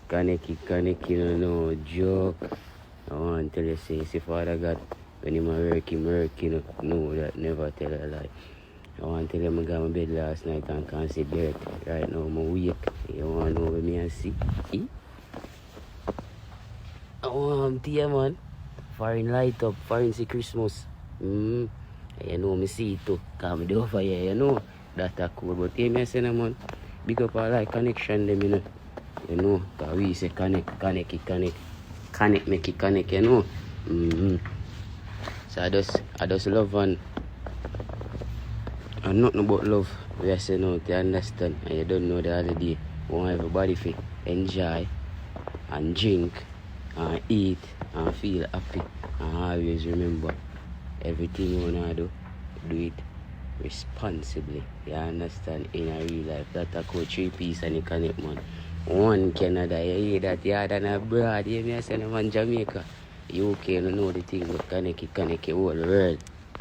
Kaneki, no joke. I want to tell you, say Father God, when him work, no, that never tell a lie. I want to tell you, I got my bed last night and can't see dirt. Right now, I'm awake. You want to know what me and see? I want to tell you, man. Foreign light up, foreign see Christmas. You know, me see it too. Because I do over here, you know. That's cool. But hey, me say, man, big up all like connection them, you know. You know, because we say connect, make it connect, you know. So I just love and nothing about love. We are saying out, you understand. And you don't know the other day. We want everybody to enjoy and drink and eat and feel happy. And always remember, everything you want to do it responsibly. You understand? In a real life. That's a called 3 piece and you connect, man. One Canada, you hear that, you had an abroad, you may say, man, Jamaica. UK, you know the thing, but connect the whole world.